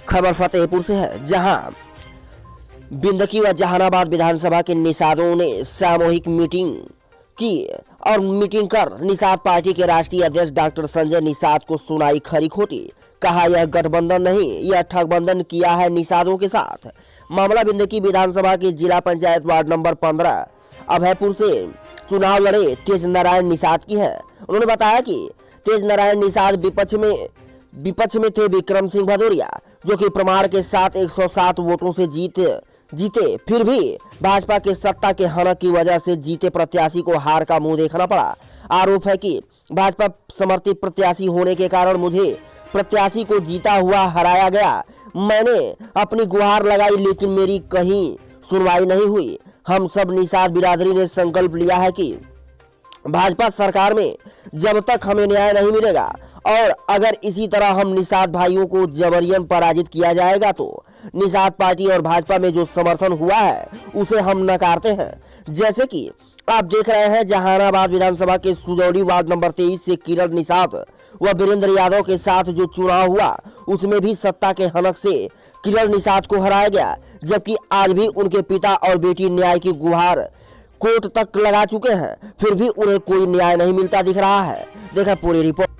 खबर फतेहपुर से है, जहां बिंदकी व जहानाबाद विधानसभा के निषादों ने सामूहिक मीटिंग की और मीटिंग कर निषाद पार्टी के राष्ट्रीय अध्यक्ष डॉक्टर संजय निषाद को सुनाई खरी खोटी। कहा यह गठबंधन नहीं, यह ठगबंधन किया है निषादों के साथ। मामला बिंदकी विधानसभा के जिला पंचायत वार्ड नंबर 15 अभयपुर से चुनाव लड़े तेज नारायण निषाद की है। उन्होंने बताया कि तेज नारायण निषाद विपक्ष में थे विक्रम सिंह भदौरिया, जो कि प्रमाण के साथ 107 वोटों से जीते। फिर भी भाजपा के सत्ता के हनक की वजह से जीते प्रत्याशी को हार का मुंह देखना पड़ा। आरोप है कि भाजपा समर्थित प्रत्याशी होने के कारण मुझे प्रत्याशी को जीता हुआ हराया गया। मैंने अपनी गुहार लगाई, लेकिन मेरी कहीं सुनवाई नहीं हुई। हम सब निषाद बिरादरी ने संकल्प लिया है कि भाजपा सरकार में जब तक हमें न्याय नहीं मिलेगा और अगर इसी तरह हम निषाद भाइयों को जबरियन पराजित किया जाएगा तो निषाद पार्टी और भाजपा में जो समर्थन हुआ है उसे हम नकारते हैं। जैसे कि आप देख रहे हैं, जहानाबाद विधानसभा के सुजौली वार्ड नंबर 23 से किरण निषाद व वीरेंद्र यादव के साथ जो चुनाव हुआ उसमें भी सत्ता के हनक से किरण निषाद को हराया गया, जबकि आज भी उनके पिता और बेटी न्याय की गुहार कोर्ट तक लगा चुके हैं, फिर भी उन्हें कोई न्याय नहीं मिलता दिख रहा है। देखा पूरी रिपोर्ट।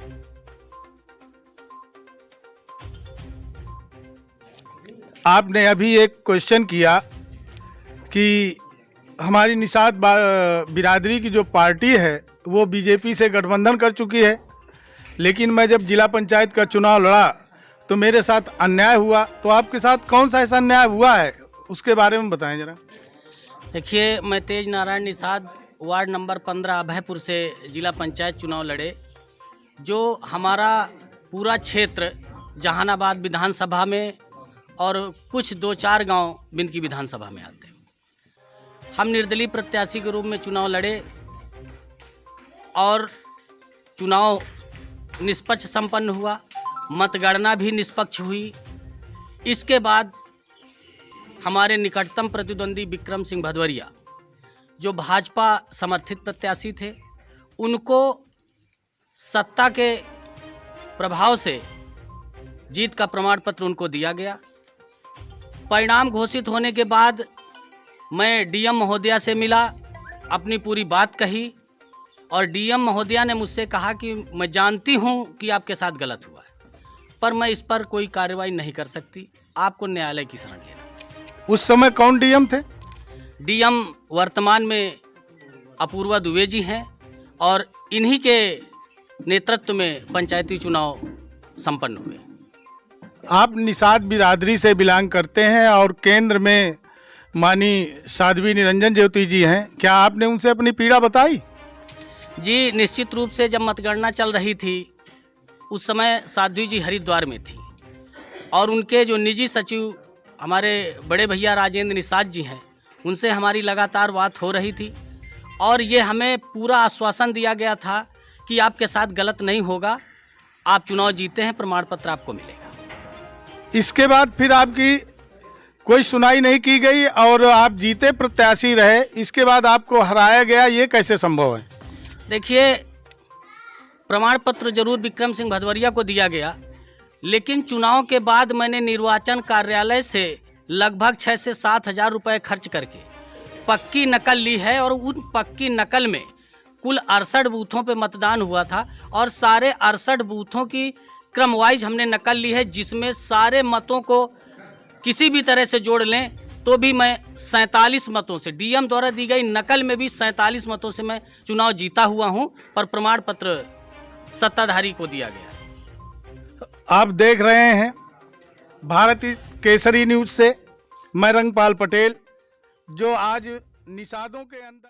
आपने अभी एक क्वेश्चन किया कि हमारी निषाद बिरादरी की जो पार्टी है वो बीजेपी से गठबंधन कर चुकी है, लेकिन मैं जब जिला पंचायत का चुनाव लड़ा तो मेरे साथ अन्याय हुआ। तो आपके साथ कौन सा ऐसा अन्याय हुआ है, उसके बारे में बताएं जरा। देखिए, मैं तेज नारायण निषाद वार्ड नंबर 15 अभयपुर से जिला पंचायत चुनाव लड़े। जो हमारा पूरा क्षेत्र जहानाबाद विधानसभा में और कुछ 2-4 गांव बिंदकी विधानसभा में आते हैं, हम निर्दलीय प्रत्याशी के रूप में चुनाव लड़े और चुनाव निष्पक्ष संपन्न हुआ। मतगणना भी निष्पक्ष हुई। इसके बाद हमारे निकटतम प्रतिद्वंदी विक्रम सिंह भदौरिया, जो भाजपा समर्थित प्रत्याशी थे, उनको सत्ता के प्रभाव से जीत का प्रमाण पत्र उनको दिया गया। परिणाम घोषित होने के बाद मैं डीएम महोदया से मिला, अपनी पूरी बात कही और डीएम महोदया ने मुझसे कहा कि मैं जानती हूं कि आपके साथ गलत हुआ है, पर मैं इस पर कोई कार्रवाई नहीं कर सकती, आपको न्यायालय की शरण लेना। उस समय कौन डीएम थे? डीएम वर्तमान में अपूर्वा दुबे जी हैं और इन्हीं के नेतृत्व में पंचायती चुनाव संपन्न हुए। आप निषाद बिरादरी से बिलोंग करते हैं और केंद्र में मानी साध्वी निरंजन ज्योति जी हैं, क्या आपने उनसे अपनी पीड़ा बताई? जी, निश्चित रूप से जब मतगणना चल रही थी उस समय साध्वी जी हरिद्वार में थी और उनके जो निजी सचिव हमारे बड़े भैया राजेंद्र निषाद जी हैं, उनसे हमारी लगातार बात हो रही थी और ये हमें पूरा आश्वासन दिया गया था कि आपके साथ गलत नहीं होगा, आप चुनाव जीते हैं, प्रमाण पत्र आपको मिलेगा। इसके बाद फिर आपकी कोई सुनाई नहीं की गई और आप जीते प्रत्याशी रहे, इसके बाद आपको हराया गया, ये कैसे संभव है? देखिए, प्रमाण पत्र जरूर विक्रम सिंह भदौरिया को दिया गया, लेकिन चुनाव के बाद मैंने निर्वाचन कार्यालय से लगभग 6 से 7 हज़ार रुपये खर्च करके पक्की नकल ली है और उन पक्की नकल में कुल 68 बूथों पे मतदान हुआ था और सारे 68 बूथों की क्रम वाइज हमने नकल ली है, जिसमें सारे मतों को किसी भी तरह से जोड़ लें तो भी मैं 47 मतों से, डीएम द्वारा दी गई नकल में भी 47 मतों से मैं चुनाव जीता हुआ हूं, पर प्रमाण पत्र सत्ताधारी को दिया गया। आप देख रहे हैं भारतीय केसरी न्यूज़ से मैं रंगपाल पटेल, जो आज निषादों के अंदर